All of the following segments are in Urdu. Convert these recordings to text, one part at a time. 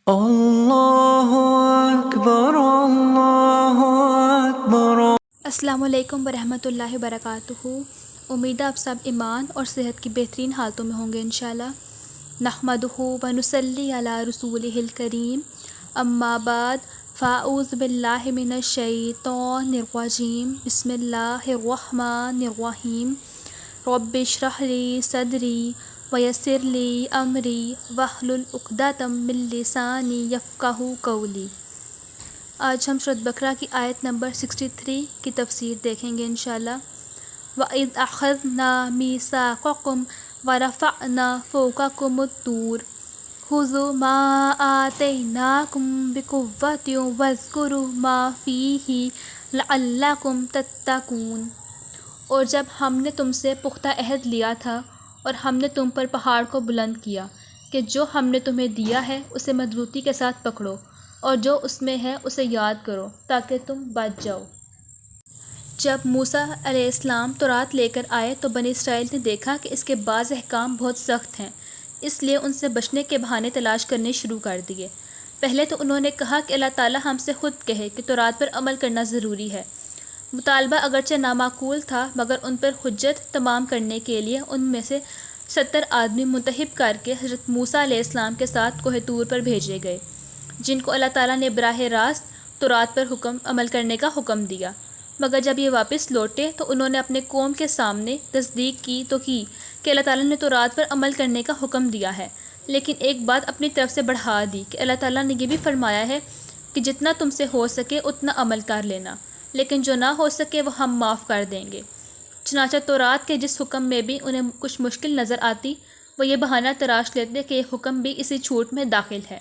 اللہ اکبر اللہ اکبر۔ السلام علیکم ورحمۃ اللہ وبرکاتہ۔ امید ہے آپ سب ایمان اور صحت کی بہترین حالتوں میں ہوں گے انشاءاللہ۔ نحمدہ و نصلی علی رسولہ الکریم، اما بعد فاعوذ باللہ من الشیطان الرجیم، بسم اللہ الرحمن الرحیم۔ رب اشرح لی صدری ویسر لی امری واحلل عقدۃ من لسانی یفقہوا قولی۔ آج ہم سورۃ بقرہ کی آیت نمبر 63 کی تفسیر دیکھیں گے انشاءاللہ۔ وَإِذْ أَخَذْنَا مِيثَاقَكُمْ وَرَفَعْنَا فَوْقَكُمُ الطُّورَ خُذُوا مَا آتَيْنَاكُمْ بِقُوَّةٍ وَاذْكُرُوا مَا فِيهِ لَعَلَّكُمْ تَتَّقُونَ۔ اور جب ہم نے تم سے پختہ عہد لیا تھا اور ہم نے تم پر پہاڑ کو بلند کیا کہ جو ہم نے تمہیں دیا ہے اسے مضبوطی کے ساتھ پکڑو اور جو اس میں ہے اسے یاد کرو تاکہ تم بچ جاؤ۔ جب موسیٰ علیہ السلام تورات لے کر آئے تو بنی اسرائیل نے دیکھا کہ اس کے بعض احکام بہت سخت ہیں، اس لیے ان سے بچنے کے بہانے تلاش کرنے شروع کر دیے۔ پہلے تو انہوں نے کہا کہ اللہ تعالیٰ ہم سے خود کہے کہ تورات پر عمل کرنا ضروری ہے۔ مطالبہ اگرچہ نامعقول تھا مگر ان پر حجت تمام کرنے کے لیے ان میں سے 70 آدمی منتخب کر کے حضرت موسیٰ علیہ السلام کے ساتھ کوہ طور پر بھیجے گئے، جن کو اللہ تعالیٰ نے براہ راست تورات پر عمل کرنے کا حکم دیا۔ مگر جب یہ واپس لوٹے تو انہوں نے اپنے قوم کے سامنے تصدیق کی کہ اللہ تعالیٰ نے تورات پر عمل کرنے کا حکم دیا ہے، لیکن ایک بات اپنی طرف سے بڑھا دی کہ اللہ تعالیٰ نے یہ بھی فرمایا ہے کہ جتنا تم سے ہو سکے اتنا عمل کر لینا، لیکن جو نہ ہو سکے وہ ہم معاف کر دیں گے۔ چنانچہ تورات کے جس حکم میں بھی انہیں کچھ مشکل نظر آتی وہ یہ بہانہ تراش لیتے کہ یہ حکم بھی اسی چھوٹ میں داخل ہے۔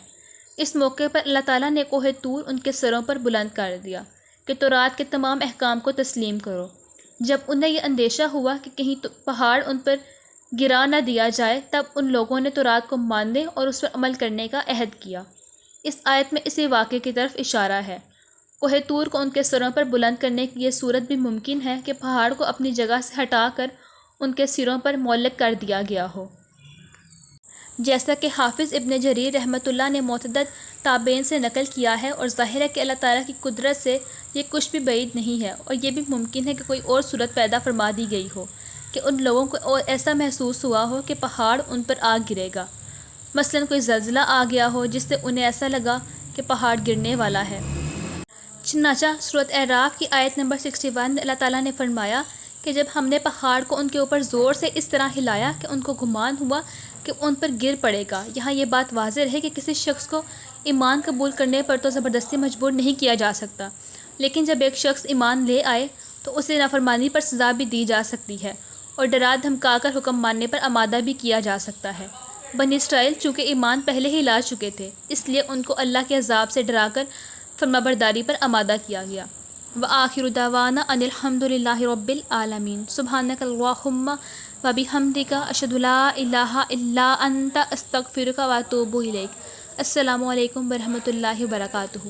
اس موقع پر اللہ تعالیٰ نے کوہ طور ان کے سروں پر بلند کر دیا کہ تورات کے تمام احکام کو تسلیم کرو۔ جب انہیں یہ اندیشہ ہوا کہ کہیں پہاڑ ان پر گرا نہ دیا جائے تب ان لوگوں نے تورات کو ماننے اور اس پر عمل کرنے کا عہد کیا۔ اس آیت میں اسی واقعے کی طرف اشارہ ہے۔ کوہ طور کو ان کے سروں پر بلند کرنے کی یہ صورت بھی ممکن ہے کہ پہاڑ کو اپنی جگہ سے ہٹا کر ان کے سروں پر معلق کر دیا گیا ہو، جیسا کہ حافظ ابن جریر رحمۃ اللہ نے متعدد تابعین سے نقل کیا ہے، اور ظاہر ہے کہ اللہ تعالیٰ کی قدرت سے یہ کچھ بھی بعید نہیں ہے، اور یہ بھی ممکن ہے کہ کوئی اور صورت پیدا فرما دی گئی ہو کہ ان لوگوں کو ایسا محسوس ہوا ہو کہ پہاڑ ان پر آ گرے گا۔ مثلاً کوئی زلزلہ آ گیا ہو جس سے انہیں ایسا لگا کہ پہاڑ گرنے والا ہے۔ چنانچہ سورۃ اعراف کی آیت نمبر 61 اللہ تعالیٰ نے فرمایا کہ جب ہم نے پہاڑ کو ان کے اوپر زور سے اس طرح ہلایا کہ ان کو گمان ہوا کہ ان پر گر پڑے گا۔ یہاں یہ بات واضح ہے کہ کسی شخص کو ایمان قبول کرنے پر تو زبردستی مجبور نہیں کیا جا سکتا، لیکن جب ایک شخص ایمان لے آئے تو اسے نافرمانی پر سزا بھی دی جا سکتی ہے اور ڈرا دھمکا کر حکم ماننے پر آمادہ بھی کیا جا سکتا ہے۔ بنی اسرائیل چونکہ ایمان پہلے ہی لا چکے تھے اس لیے ان کو اللہ کے عذاب سے ڈرا کر فرمانبرداری پر آمادہ کیا گیا۔ وآخر دعوانا ان الحمد للہ رب العالمین۔ سبحانک اللہم وبحمدک اشہد لا الہ الا انت استغفرک واتوب الیک۔ السلام علیکم ورحمۃ اللہ وبرکاتہ۔